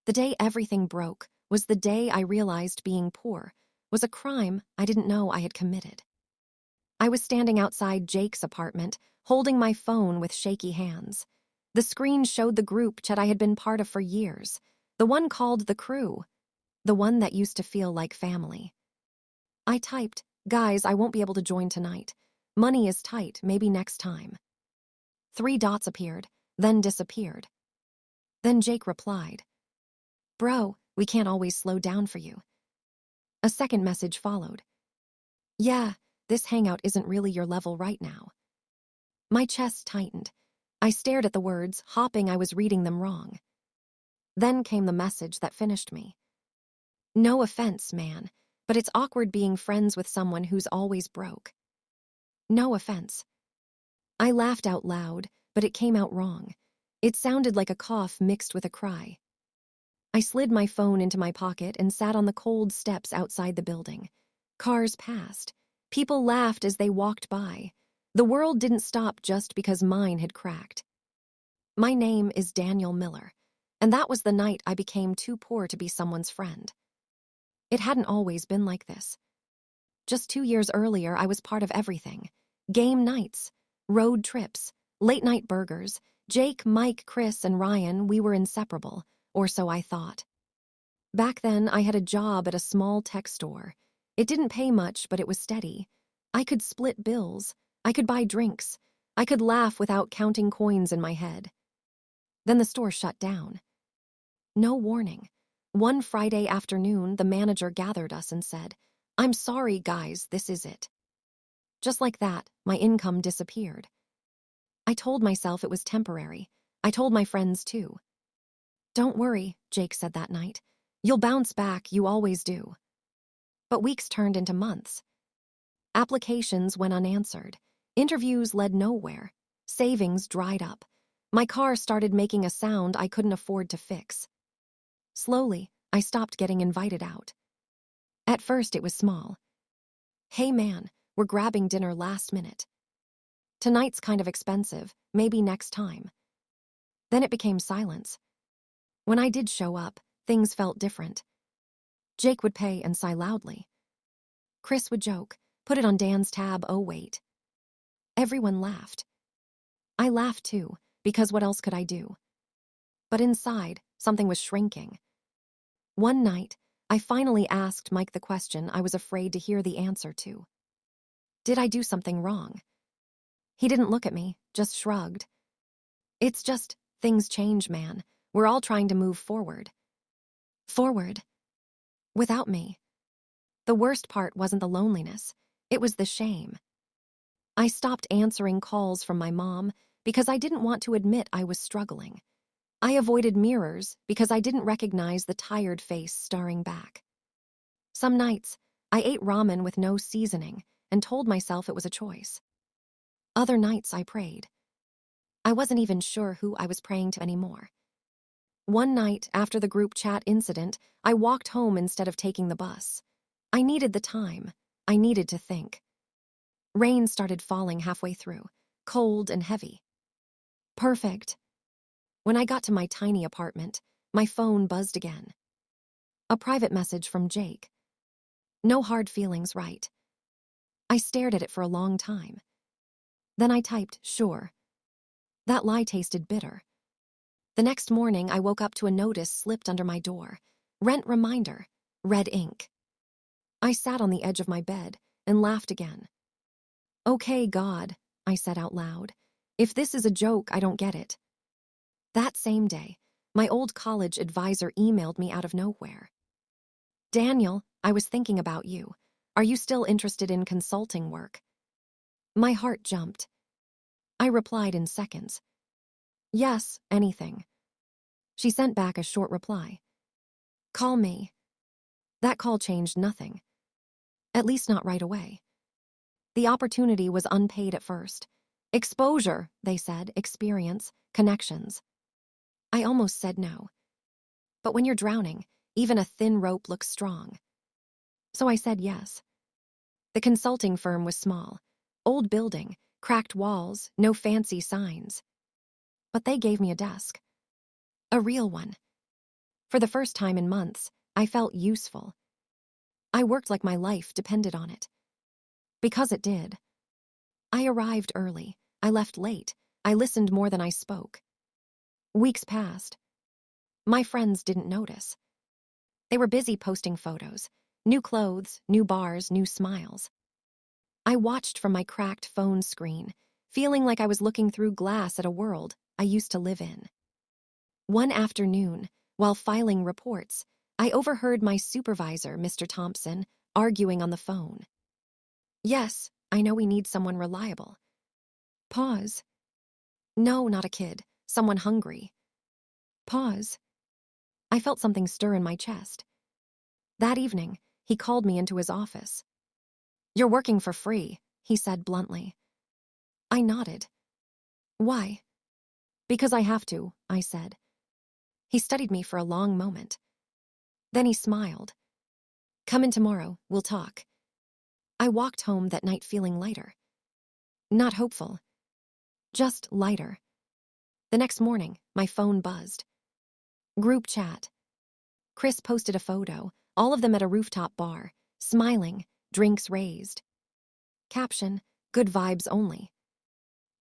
The day everything broke was the day I realized being poor was a crime I didn't know I had committed. I was standing outside Jake's apartment, holding my phone with shaky hands. The screen showed the group chat I had been part of for years, the one called The Crew, the one that used to feel like family. I typed, "Guys, I won't be able to join tonight. Money is tight, maybe next time." 3 dots appeared, then disappeared. Then Jake replied, "Bro, we can't always slow down for you." A second message followed. "Yeah, this hangout isn't really your level right now." My chest tightened. I stared at the words, hoping I was reading them wrong. Then came the message that finished me. "No offense, man, but it's awkward being friends with someone who's always broke." No offense. I laughed out loud, but it came out wrong. It sounded like a cough mixed with a cry. I slid my phone into my pocket and sat on the cold steps outside the building. Cars passed. People laughed as they walked by. The world didn't stop just because mine had cracked. My name is Daniel Miller, and that was the night I became too poor to be someone's friend. It hadn't always been like this. Just 2 years earlier, I was part of everything. Game nights, road trips, late-night burgers. Jake, Mike, Chris, and Ryan, we were inseparable, or so I thought. Back then, I had a job at a small tech store. It didn't pay much, but it was steady. I could split bills. I could buy drinks. I could laugh without counting coins in my head. Then the store shut down. No warning. One Friday afternoon, the manager gathered us and said, "I'm sorry, guys, this is it." Just like that, my income disappeared. I told myself it was temporary. I told my friends too. "Don't worry," Jake said that night. "You'll bounce back, you always do." But weeks turned into months. Applications went unanswered. Interviews led nowhere. Savings dried up. My car started making a sound I couldn't afford to fix. Slowly, I stopped getting invited out. At first, it was small. "Hey man, we're grabbing dinner last minute. Tonight's kind of expensive, maybe next time." Then it became silence. When I did show up, things felt different. Jake would pay and sigh loudly. Chris would joke, "Put it on Dan's tab, oh wait." Everyone laughed. I laughed too, because what else could I do? But inside, something was shrinking. One night, I finally asked Mike the question I was afraid to hear the answer to. Did I do something wrong? He didn't look at me, just shrugged. "It's just, things change, man. We're all trying to move forward." Forward? Without me. The worst part wasn't the loneliness, it was the shame. I stopped answering calls from my mom because I didn't want to admit I was struggling. I avoided mirrors because I didn't recognize the tired face staring back. Some nights, I ate ramen with no seasoning and told myself it was a choice. Other nights I prayed. I wasn't even sure who I was praying to anymore. One night, after the group chat incident, I walked home instead of taking the bus. I needed the time. I needed to think. Rain started falling halfway through, cold and heavy. Perfect. When I got to my tiny apartment, my phone buzzed again. A private message from Jake. "No hard feelings, right?" I stared at it for a long time. Then I typed, "Sure." That lie tasted bitter. The next morning, I woke up to a notice slipped under my door. "Rent reminder, red ink." I sat on the edge of my bed and laughed again. "Okay, God," I said out loud. "If this is a joke, I don't get it." That same day, my old college advisor emailed me out of nowhere. "Daniel, I was thinking about you. Are you still interested in consulting work?" My heart jumped. I replied in seconds. "Yes, anything." She sent back a short reply. "Call me." That call changed nothing. At least not right away. The opportunity was unpaid at first. Exposure, they said, experience, connections. I almost said no. But when you're drowning, even a thin rope looks strong. So I said yes. The consulting firm was small. Old building, cracked walls, no fancy signs. But they gave me a desk. A real one. For the first time in months, I felt useful. I worked like my life depended on it. Because it did. I arrived early. I left late. I listened more than I spoke. Weeks passed. My friends didn't notice. They were busy posting photos. New clothes, new bars, new smiles. I watched from my cracked phone screen, feeling like I was looking through glass at a world I used to live in. One afternoon, while filing reports, I overheard my supervisor, Mr. Thompson, arguing on the phone. Yes, I know we need someone reliable. Pause. No, not a kid. Someone hungry. Pause. I felt something stir in my chest. That evening, he called me into his office. You're working for free, he said bluntly. I nodded. Why? Because I have to, I said. He studied me for a long moment. Then he smiled. Come in tomorrow, we'll talk. I walked home that night feeling lighter. Not hopeful. Just lighter. The next morning, my phone buzzed. Group chat. Chris posted a photo, all of them at a rooftop bar, smiling, drinks raised. Caption, good vibes only.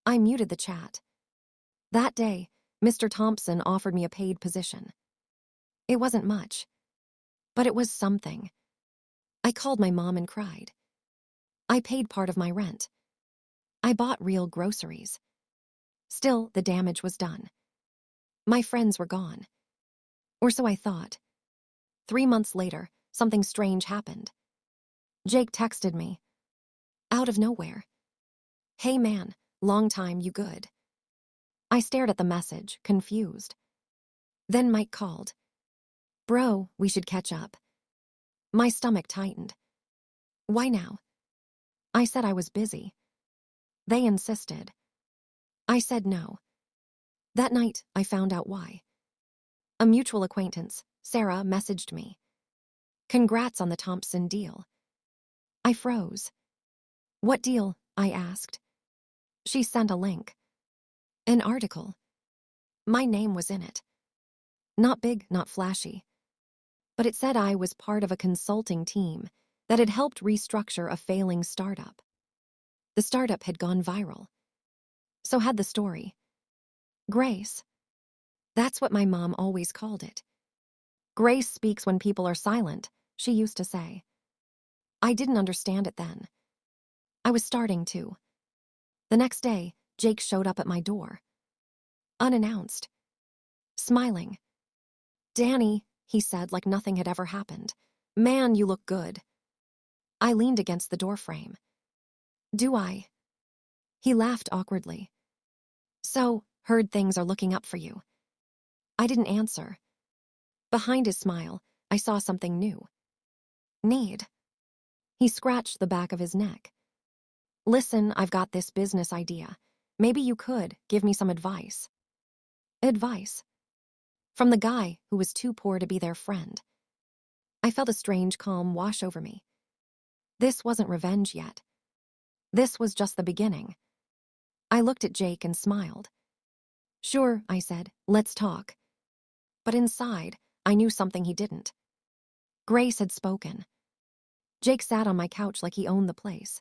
I muted the chat. That day, Mr. Thompson offered me a paid position. It wasn't much, but it was something. I called my mom and cried. I paid part of my rent. I bought real groceries. Still, the damage was done. My friends were gone. Or so I thought. 3 months later, something strange happened. Jake texted me. Out of nowhere. Hey man, long time, you good? I stared at the message, confused. Then Mike called. Bro, we should catch up. My stomach tightened. Why now? I said I was busy. They insisted. I said no. That night, I found out why. A mutual acquaintance, Sarah, messaged me. Congrats on the Thompson deal. I froze. What deal? I asked. She sent a link. An article. My name was in it. Not big, not flashy. But it said I was part of a consulting team that had helped restructure a failing startup. The startup had gone viral. So had the story. Grace. That's what my mom always called it. Grace speaks when people are silent, she used to say. I didn't understand it then. I was starting to. The next day, Jake showed up at my door. Unannounced. Smiling. Danny, he said like nothing had ever happened. Man, you look good. I leaned against the doorframe. Do I? He laughed awkwardly. So, heard things are looking up for you. I didn't answer. Behind his smile, I saw something new. Need. He scratched the back of his neck. Listen, I've got this business idea. Maybe you could give me some advice. Advice. From the guy who was too poor to be their friend. I felt a strange calm wash over me. This wasn't revenge yet. This was just the beginning. I looked at Jake and smiled. Sure, I said, let's talk. But inside, I knew something he didn't. Grace had spoken. Jake sat on my couch like he owned the place.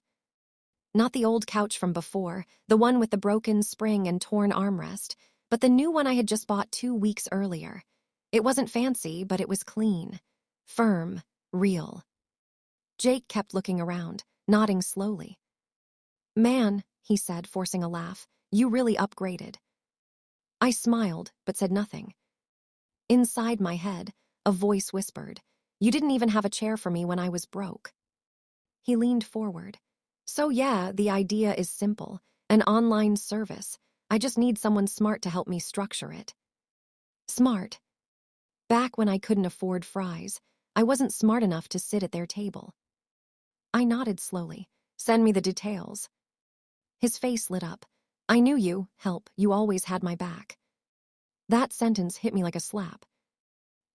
Not the old couch from before, the one with the broken spring and torn armrest, but the new one I had just bought 2 weeks earlier. It wasn't fancy, but it was clean, firm, real. Jake kept looking around, nodding slowly. Man, he said, forcing a laugh, you really upgraded. I smiled, but said nothing. Inside my head, a voice whispered, you didn't even have a chair for me when I was broke. He leaned forward. So yeah, the idea is simple, an online service. I just need someone smart to help me structure it. Smart. Back when I couldn't afford fries, I wasn't smart enough to sit at their table. I nodded slowly. Send me the details. His face lit up. I knew you, help, you always had my back. That sentence hit me like a slap.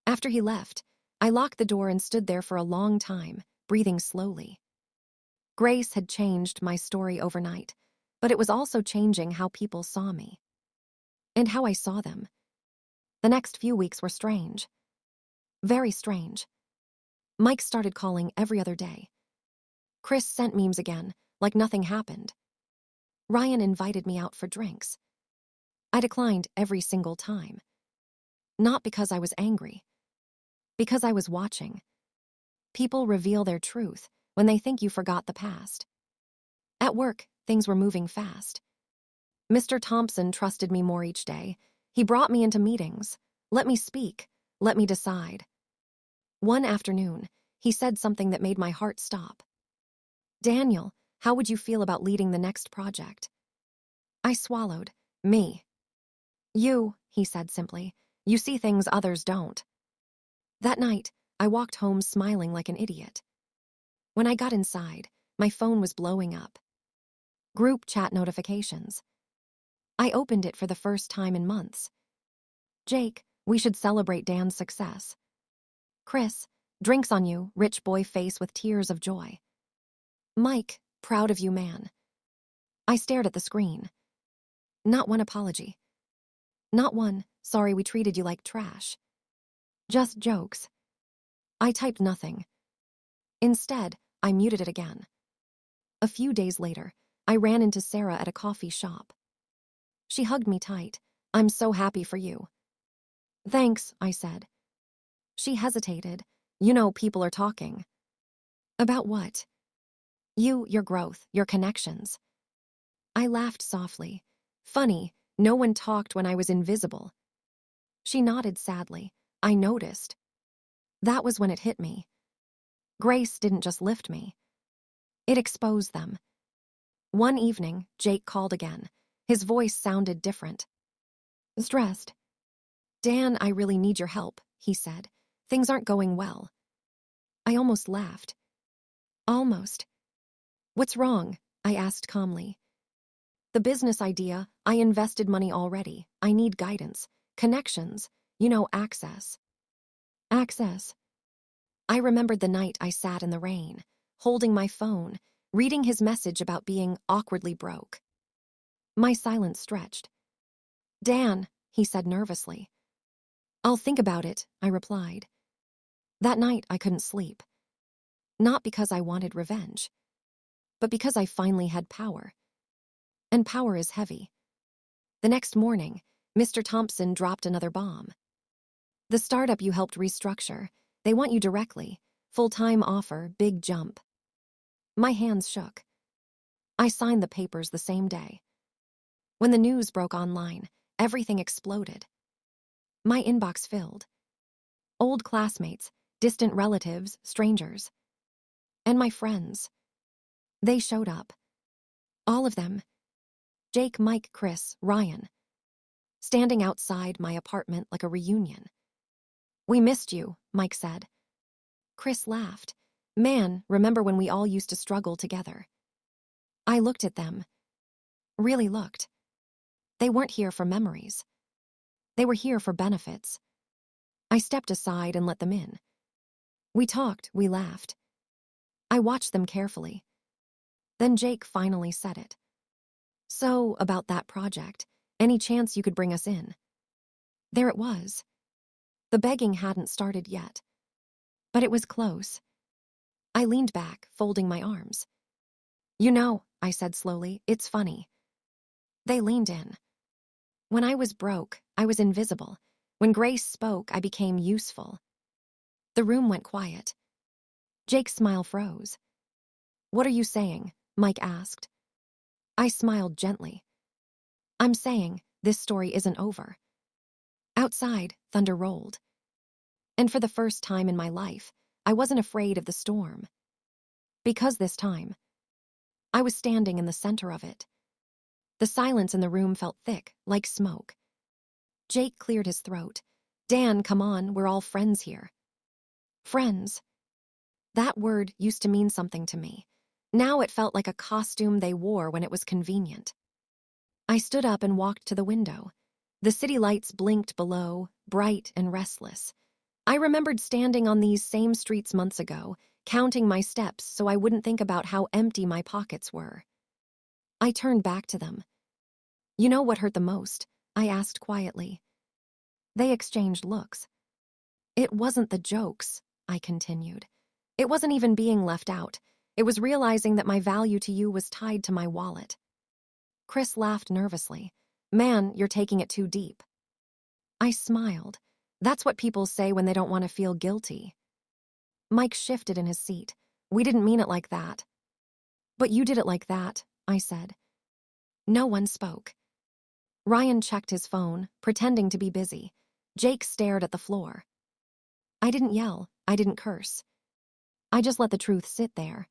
After he left, I locked the door and stood there for a long time, breathing slowly. Grace had changed my story overnight, but it was also changing how people saw me. And how I saw them. The next few weeks were strange. Very strange. Mike started calling every other day. Chris sent memes again, like nothing happened. Ryan invited me out for drinks. I declined every single time. Not because I was angry. Because I was watching. People reveal their truth when they think you forgot the past. At work, things were moving fast. Mr. Thompson trusted me more each day. He brought me into meetings, let me speak, let me decide. One afternoon, he said something that made my heart stop. "Daniel, how would you feel about leading the next project?" I swallowed. "Me." "You," he said simply. "You see things others don't." That night, I walked home smiling like an idiot. When I got inside, my phone was blowing up. Group chat notifications. I opened it for the first time in months. "Jake, we should celebrate Dan's success." "Chris, drinks on you," rich boy face with tears of joy. "Mike, proud of you, man." I stared at the screen. Not one apology. Not one, "Sorry we treated you like trash." Just jokes. I typed nothing. Instead, I muted it again. A few days later, I ran into Sarah at a coffee shop. She hugged me tight. "I'm so happy for you." "Thanks," I said. She hesitated. "You know, people are talking." "About what?" "You, your growth, your connections." I laughed softly. "Funny, no one talked when I was invisible." She nodded sadly. I noticed. That was when it hit me. Grace didn't just lift me. It exposed them. One evening, Jake called again. His voice sounded different. Stressed. "Dan, I really need your help," he said. "Things aren't going well." I almost laughed. Almost. "What's wrong?" I asked calmly. "The business idea, I invested money already. I need guidance. Connections. Access." Access. I remembered the night I sat in the rain, holding my phone, reading his message about being awkwardly broke. My silence stretched. "Dan," he said nervously. "I'll think about it," I replied. That night I couldn't sleep. Not because I wanted revenge, but because I finally had power. And power is heavy. The next morning, Mr. Thompson dropped another bomb. "The startup you helped restructure, they want you directly. Full-time offer, big jump." My hands shook. I signed the papers the same day. When the news broke online, everything exploded. My inbox filled. Old classmates, distant relatives, strangers. And my friends. They showed up. All of them. Jake, Mike, Chris, Ryan. Standing outside my apartment like a reunion. "We missed you," Mike said. Chris laughed. "Man, remember when we all used to struggle together?" I looked at them. Really looked. They weren't here for memories. They were here for benefits. I stepped aside and let them in. We talked, we laughed. I watched them carefully. Then Jake finally said it. "So, about that project, any chance you could bring us in?" There it was. The begging hadn't started yet. But it was close. I leaned back, folding my arms. I said slowly, "it's funny." They leaned in. When I was broke, I was invisible. When Grace spoke, I became useful. The room went quiet. Jake's smile froze. "What are you saying?" Mike asked. I smiled gently. "I'm saying this story isn't over." Outside, thunder rolled. And for the first time in my life, I wasn't afraid of the storm. Because this time, I was standing in the center of it. The silence in the room felt thick, like smoke. Jake cleared his throat. "Dan, come on, we're all friends here." Friends. That word used to mean something to me. Now it felt like a costume they wore when it was convenient. I stood up and walked to the window. The city lights blinked below, bright and restless. I remembered standing on these same streets months ago, counting my steps so I wouldn't think about how empty my pockets were. I turned back to them. "You know what hurt the most?" I asked quietly. They exchanged looks. It wasn't the jokes, I continued. It wasn't even being left out. It was realizing that my value to you was tied to my wallet. Chris laughed nervously. Man, you're taking it too deep. I smiled. That's what people say when they don't want to feel guilty. Mike shifted in his seat. We didn't mean it like that. But you did it like that, I said. No one spoke. Ryan checked his phone, pretending to be busy. Jake stared at the floor. I didn't yell. I didn't curse. I just let the truth sit there.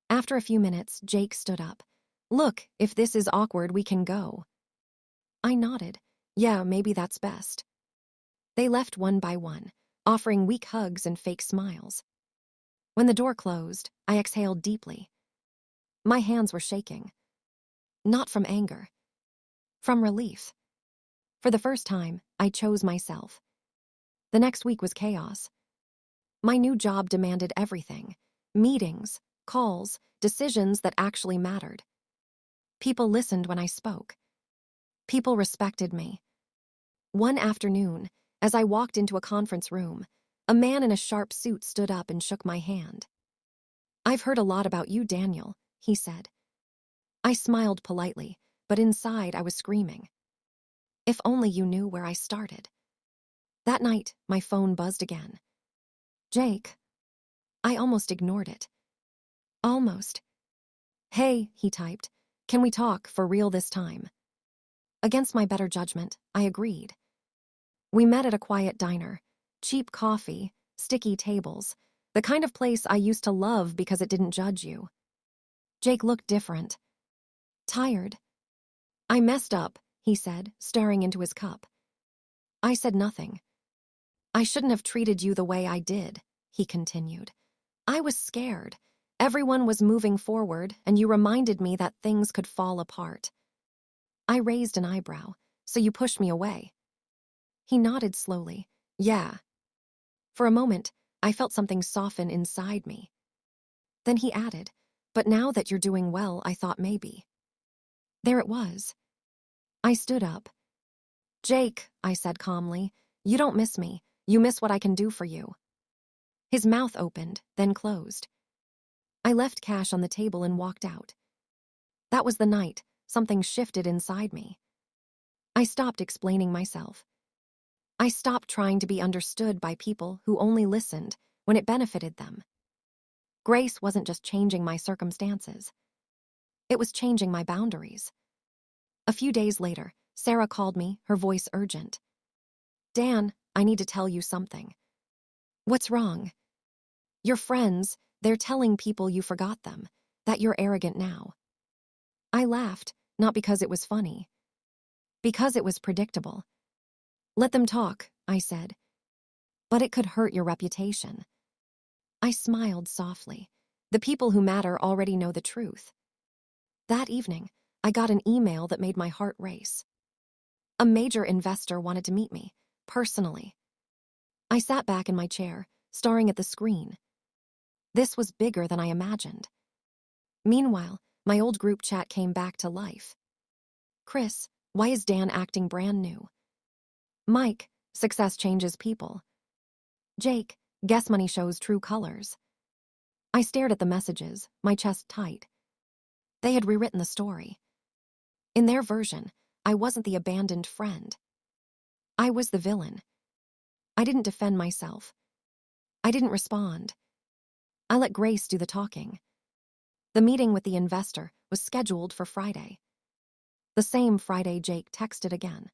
After a few minutes, Jake stood up. Look, if this is awkward, we can go. I nodded. Yeah, maybe that's best. They left one by one, offering weak hugs and fake smiles. When the door closed, I exhaled deeply. My hands were shaking. Not from anger. From relief. For the first time, I chose myself. The next week was chaos. My new job demanded everything. Meetings, calls, decisions that actually mattered. People listened when I spoke. People respected me. One afternoon, as I walked into a conference room, a man in a sharp suit stood up and shook my hand. I've heard a lot about you, Daniel, he said. I smiled politely, but inside I was screaming. If only you knew where I started. That night, my phone buzzed again. Jake. I almost ignored it. Almost. Hey, he typed. Can we talk for real this time? Against my better judgment, I agreed. We met at a quiet diner. Cheap coffee, sticky tables, the kind of place I used to love because it didn't judge you. Jake looked different. Tired. I messed up, he said, staring into his cup. I said nothing. I shouldn't have treated you the way I did, he continued. I was scared. Everyone was moving forward, and you reminded me that things could fall apart. I raised an eyebrow. So you pushed me away. He nodded slowly. Yeah. For a moment, I felt something soften inside me. Then he added, but now that you're doing well, I thought maybe. There it was. I stood up. Jake, I said calmly, you don't miss me. You miss what I can do for you. His mouth opened, then closed. I left cash on the table and walked out. That was the night something shifted inside me. I stopped explaining myself. I stopped trying to be understood by people who only listened when it benefited them. Grace wasn't just changing my circumstances. It was changing my boundaries. A few days later, Sarah called me, her voice urgent. Dan, I need to tell you something. What's wrong? Your friends, they're telling people you forgot them, that you're arrogant now. I laughed, not because it was funny. Because it was predictable. Let them talk, I said. But it could hurt your reputation. I smiled softly. The people who matter already know the truth. That evening, I got an email that made my heart race. A major investor wanted to meet me, personally. I sat back in my chair, staring at the screen. This was bigger than I imagined. Meanwhile, my old group chat came back to life. Chris, why is Dan acting brand new? Mike, success changes people. Jake, guess money shows true colors. I stared at the messages, my chest tight. They had rewritten the story. In their version, I wasn't the abandoned friend. I was the villain. I didn't defend myself. I didn't respond. I let Grace do the talking. The meeting with the investor was scheduled for Friday. The same Friday Jake texted again.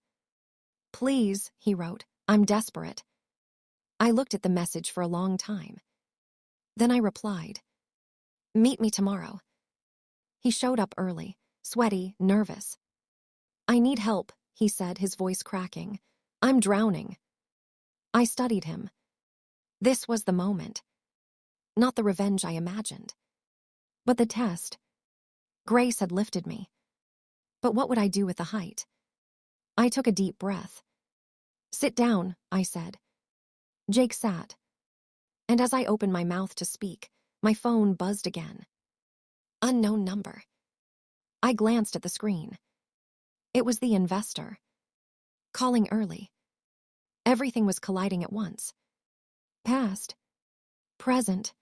Please, he wrote, I'm desperate. I looked at the message for a long time. Then I replied, meet me tomorrow. He showed up early, sweaty, nervous. I need help, he said, his voice cracking. I'm drowning. I studied him. This was the moment. Not the revenge I imagined. But the test. Grace had lifted me. But what would I do with the height? I took a deep breath. Sit down, I said. Jake sat. And as I opened my mouth to speak, my phone buzzed again. Unknown number. I glanced at the screen. It was the investor. Calling early. Everything was colliding at once. Past, present,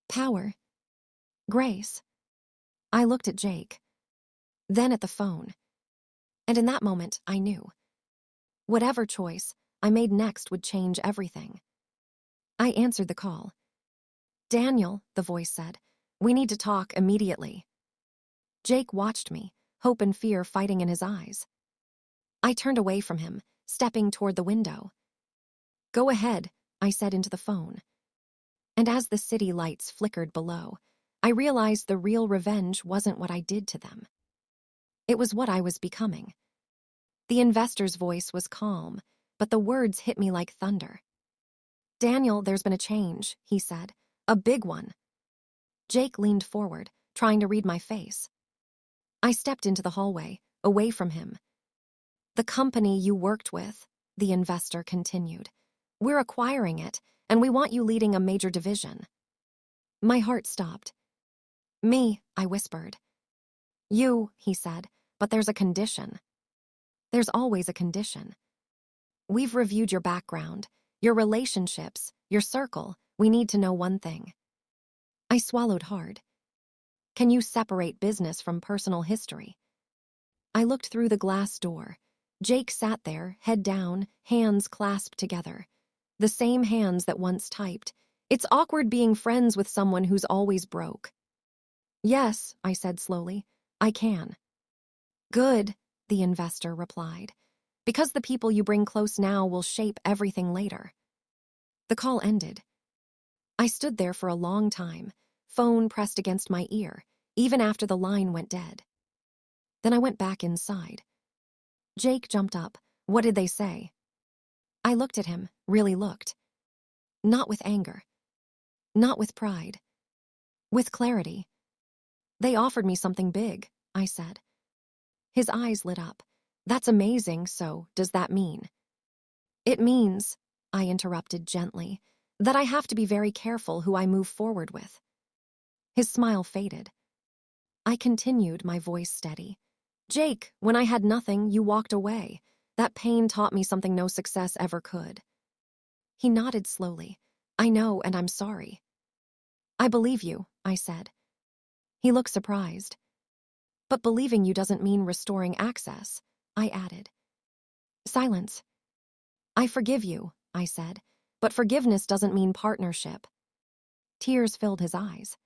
power, grace. I looked at Jake, then at the phone, and in that moment I knew. Whatever choice I made next would change everything. I answered the call. "Daniel," the voice said, "we need to talk immediately." Jake watched me, hope and fear fighting in his eyes. I turned away from him, stepping toward the window. "Go ahead," I said into the phone. And as the city lights flickered below, I realized the real revenge wasn't what I did to them. It was what I was becoming. The investor's voice was calm, but the words hit me like thunder. "Daniel, there's been a change," he said. "A big one." Jake leaned forward, trying to read my face. I stepped into the hallway, away from him. "The company you worked with," the investor continued. "We're acquiring it, and we want you leading a major division." My heart stopped. "Me," I whispered. "You," he said, "but there's a condition." "There's always a condition." "We've reviewed your background, your relationships, your circle. We need to know one thing." I swallowed hard. "Can you separate business from personal history?" I looked through the glass door. Jake sat there, head down, hands clasped together. The same hands that once typed. It's awkward being friends with someone who's always broke. "Yes," I said slowly, "I can." "Good," the investor replied, "because the people you bring close now will shape everything later." The call ended. I stood there for a long time, phone pressed against my ear, even after the line went dead. Then I went back inside. Jake jumped up. "What did they say?" I looked at him, really looked. Not with anger. Not with pride. With clarity. "They offered me something big," I said. His eyes lit up. "That's amazing, so does that mean?" "It means," I interrupted gently, "that I have to be very careful who I move forward with." His smile faded. I continued, my voice steady. "Jake, when I had nothing, you walked away. That pain taught me something no success ever could." He nodded slowly. "I know, and I'm sorry." "I believe you," I said. He looked surprised. "But believing you doesn't mean restoring access," I added. Silence. "I forgive you," I said, "but forgiveness doesn't mean partnership." Tears filled his eyes.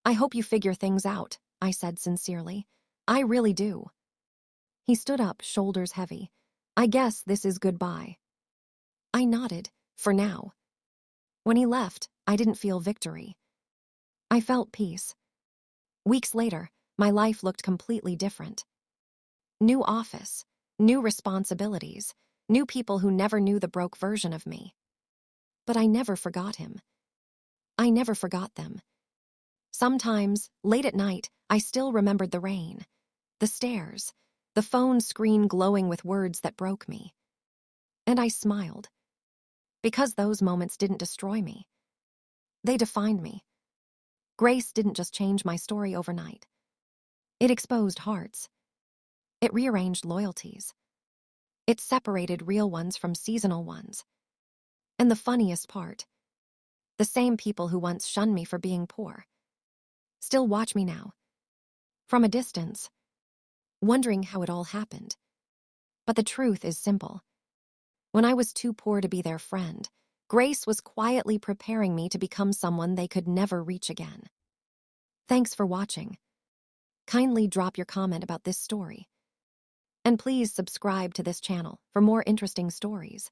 "I hope you figure things out," I said sincerely. "I really do." He stood up, shoulders heavy. "I guess this is goodbye." I nodded, for now. When he left, I didn't feel victory. I felt peace. Weeks later, my life looked completely different. New office, new responsibilities, new people who never knew the broke version of me. But I never forgot him. I never forgot them. Sometimes, late at night, I still remembered the rain, the stairs, the phone screen glowing with words that broke me. And I smiled. Because those moments didn't destroy me. They defined me. Grace didn't just change my story overnight. It exposed hearts. It rearranged loyalties. It separated real ones from seasonal ones. And the funniest part, the same people who once shunned me for being poor still watch me now, from a distance, wondering how it all happened. But the truth is simple. When I was too poor to be their friend, Grace was quietly preparing me to become someone they could never reach again. Thanks for watching. Kindly drop your comment about this story. And please subscribe to this channel for more interesting stories.